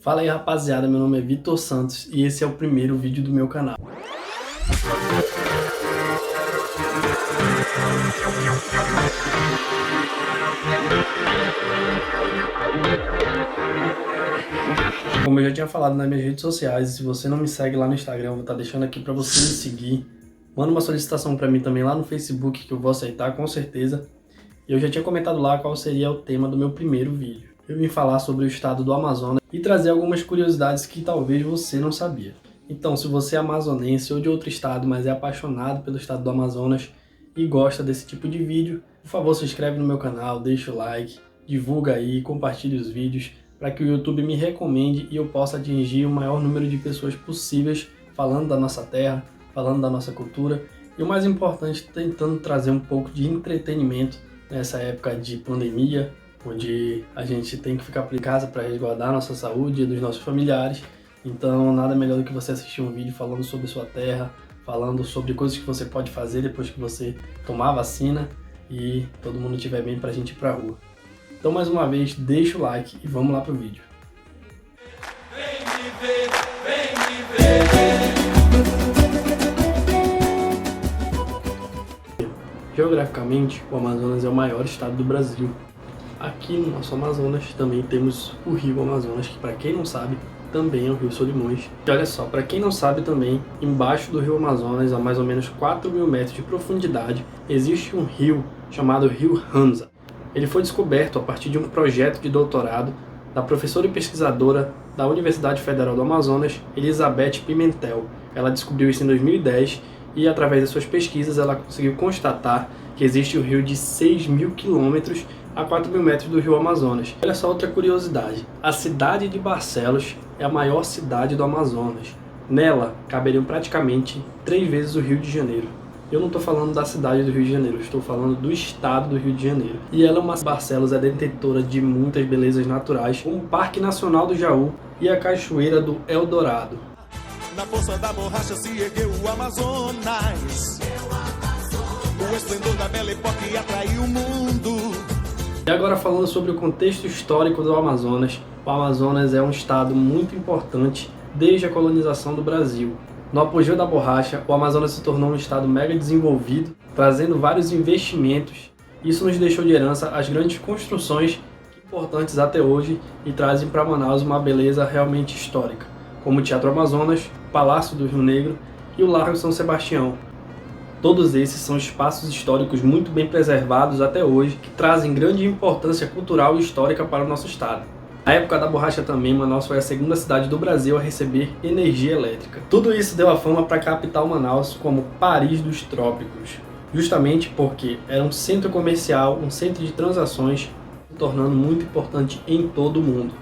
Fala aí rapaziada, meu nome é Vitor Santos e esse é o primeiro vídeo do meu canal. Como eu já tinha falado nas minhas redes sociais, se você não me segue lá no Instagram, eu vou estar deixando aqui para você me seguir. Manda uma solicitação para mim também lá no Facebook que eu vou aceitar com certeza. E eu já tinha comentado lá qual seria o tema do meu primeiro vídeo. Eu vim falar sobre o estado do Amazonas e trazer algumas curiosidades que talvez você não sabia. Então, se você é amazonense ou de outro estado, mas é apaixonado pelo estado do Amazonas e gosta desse tipo de vídeo, por favor, se inscreve no meu canal, deixa o like, divulga aí, compartilhe os vídeos para que o YouTube me recomende e eu possa atingir o maior número de pessoas possíveis falando da nossa terra, falando da nossa cultura e o mais importante, tentando trazer um pouco de entretenimento nessa época de pandemia, onde a gente tem que ficar por casa para resguardar a nossa saúde e dos nossos familiares. Então nada melhor do que você assistir um vídeo falando sobre sua terra, falando sobre coisas que você pode fazer depois que você tomar a vacina e todo mundo estiver bem para a gente ir para a rua. Então mais uma vez, deixa o like e vamos lá pro vídeo. Vem me ver, vem me ver. Geograficamente, o Amazonas é o maior estado do Brasil. Aqui no nosso Amazonas também temos o Rio Amazonas, que para quem não sabe, também é o Rio Solimões. E olha só, para quem não sabe também, embaixo do Rio Amazonas, a mais ou menos 4.000 metros de profundidade, existe um rio chamado Rio Ramsar. Ele foi descoberto a partir de um projeto de doutorado da professora e pesquisadora da Universidade Federal do Amazonas, Elizabeth Pimentel. Ela descobriu isso em 2010 e, através das suas pesquisas, ela conseguiu constatar que existe um rio de 6.000 quilômetros a 4.000 metros do Rio Amazonas. Olha só outra curiosidade, a cidade de Barcelos é a maior cidade do Amazonas. Nela caberiam praticamente 3 vezes o Rio de Janeiro. Eu não estou falando da cidade do Rio de Janeiro, estou falando do estado do Rio de Janeiro. E ela, Barcelos, é detentora de muitas belezas naturais, como o Parque Nacional do Jaú e a Cachoeira do Eldorado. Na força da borracha se ergueu o Amazonas. O esplendor da bela época atraiu o mundo. E agora falando sobre o contexto histórico do Amazonas, o Amazonas é um estado muito importante desde a colonização do Brasil. No apogeu da borracha, o Amazonas se tornou um estado mega desenvolvido, trazendo vários investimentos. Isso nos deixou de herança as grandes construções importantes até hoje e trazem para Manaus uma beleza realmente histórica, como o Teatro Amazonas, o Palácio do Rio Negro e o Largo São Sebastião. Todos esses são espaços históricos muito bem preservados até hoje, que trazem grande importância cultural e histórica para o nosso estado. Na época da borracha também, Manaus foi a segunda cidade do Brasil a receber energia elétrica. Tudo isso deu a fama para a capital Manaus como Paris dos Trópicos, justamente porque era um centro comercial, um centro de transações, se tornando muito importante em todo o mundo.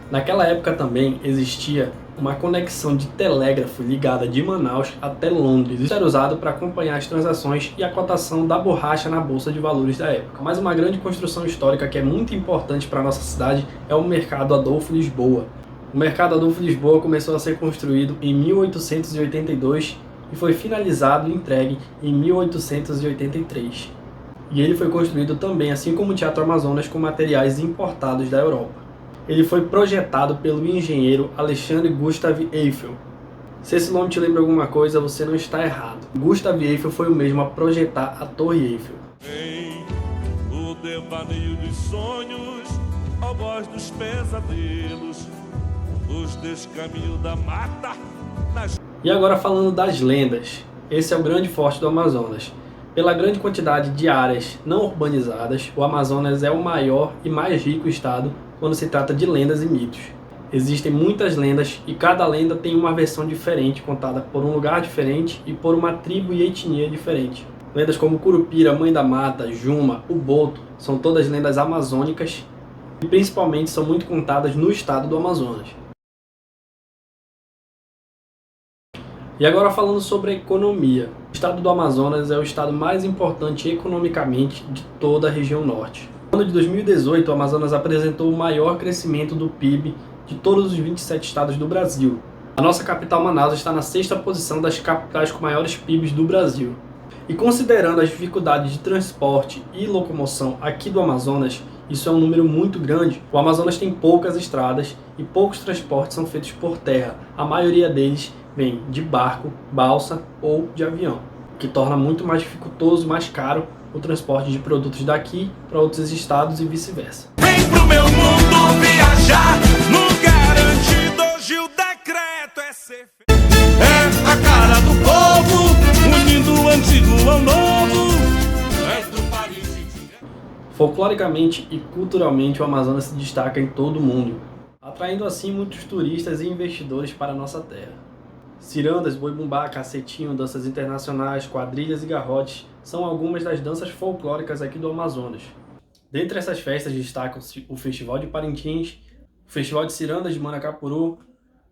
Naquela época também existia uma conexão de telégrafo ligada de Manaus até Londres. Isso era usado para acompanhar as transações e a cotação da borracha na Bolsa de Valores da época. Mas uma grande construção histórica que é muito importante para a nossa cidade é o Mercado Adolfo Lisboa. O Mercado Adolfo Lisboa começou a ser construído em 1882 e foi finalizado e entregue em 1883. E ele foi construído também, assim como o Teatro Amazonas, com materiais importados da Europa. Ele foi projetado pelo engenheiro Alexandre Gustav Eiffel. Se esse nome te lembra alguma coisa, você não está errado. Gustav Eiffel foi o mesmo a projetar a Torre Eiffel. Vem o devaneio dos sonhos, a voz dos pesadelos, os descaminhos da mata. E agora falando das lendas. Esse é o grande forte do Amazonas. Pela grande quantidade de áreas não urbanizadas, o Amazonas é o maior e mais rico estado quando se trata de lendas e mitos. Existem muitas lendas e cada lenda tem uma versão diferente, contada por um lugar diferente e por uma tribo e etnia diferente. Lendas como Curupira, Mãe da Mata, Juma, o Boto, são todas lendas amazônicas e principalmente são muito contadas no estado do Amazonas. E agora falando sobre a economia. O estado do Amazonas é o estado mais importante economicamente de toda a região norte. No ano de 2018, o Amazonas apresentou o maior crescimento do PIB de todos os 27 estados do Brasil. A nossa capital Manaus está na 6ª posição das capitais com maiores PIBs do Brasil. E considerando as dificuldades de transporte e locomoção aqui do Amazonas, Isso é um número muito grande. O Amazonas tem poucas estradas e poucos transportes são feitos por terra. A maioria deles vem de barco, balsa ou de avião, o que torna muito mais dificultoso e mais caro o transporte de produtos daqui para outros estados e vice-versa. Vem pro meu mundo viajar, no garantido hoje o decreto é ser é a cara do povo, unindo o antigo ao novo. É do Paris. Folcloricamente e culturalmente, o Amazonas se destaca em todo o mundo, atraindo assim muitos turistas e investidores para a nossa terra. Cirandas, boi-bumbá, cacetinho, danças internacionais, quadrilhas e garrotes são algumas das danças folclóricas aqui do Amazonas. Dentre essas festas destacam-se o Festival de Parintins, o Festival de Cirandas de Manacapuru,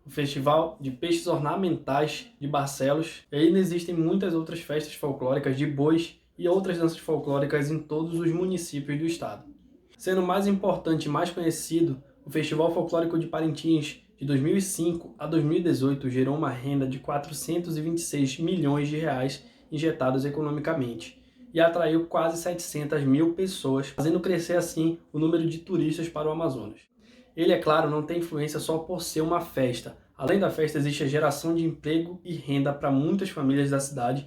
o Festival de Peixes Ornamentais de Barcelos, e ainda existem muitas outras festas folclóricas de bois e outras danças folclóricas em todos os municípios do estado. Sendo o mais importante e mais conhecido, o Festival Folclórico de Parintins, de 2005 a 2018, gerou uma renda de 426 milhões de reais injetados economicamente e atraiu quase 700 mil pessoas, fazendo crescer assim o número de turistas para o Amazonas. Ele, é claro, não tem influência só por ser uma festa. Além da festa, existe a geração de emprego e renda para muitas famílias da cidade,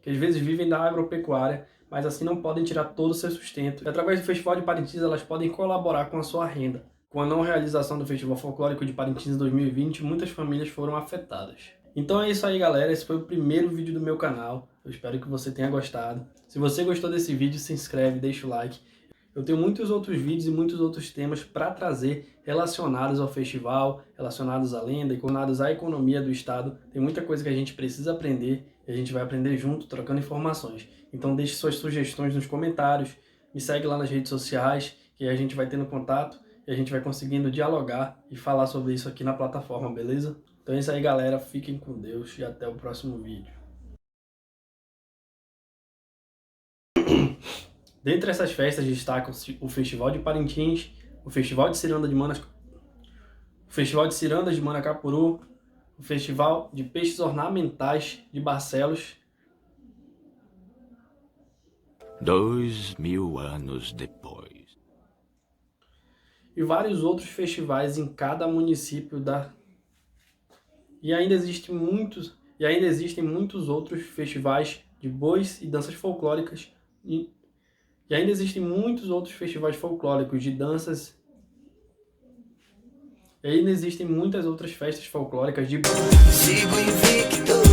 que às vezes vivem da agropecuária, mas assim não podem tirar todo o seu sustento. E através do Festival de Parintins, elas podem colaborar com a sua renda. Com a não realização do Festival Folclórico de Parintins em 2020, muitas famílias foram afetadas. Então é isso aí, galera. Esse foi o primeiro vídeo do meu canal. Eu espero que você tenha gostado. Se você gostou desse vídeo, se inscreve, deixa o like. Eu tenho muitos outros vídeos e muitos outros temas para trazer relacionados ao festival, relacionados à lenda e relacionados à economia do estado. Tem muita coisa que a gente precisa aprender e a gente vai aprender junto, trocando informações. Então deixe suas sugestões nos comentários, me segue lá nas redes sociais, que a gente vai tendo contato e a gente vai conseguindo dialogar e falar sobre isso aqui na plataforma, beleza? Então é isso aí, galera. Fiquem com Deus e até o próximo vídeo. Dentre essas festas destacam-se o Festival de Parintins, o Festival de Cirandas de Manacapuru, o Festival de Peixes Ornamentais de Barcelos. 2000 anos depois. E vários outros festivais em cada município da... E ainda existem muitos outros festivais de bois e danças folclóricas e ainda existem muitos outros festivais folclóricos de danças. E ainda existem muitas outras festas folclóricas de... Sigo invicto.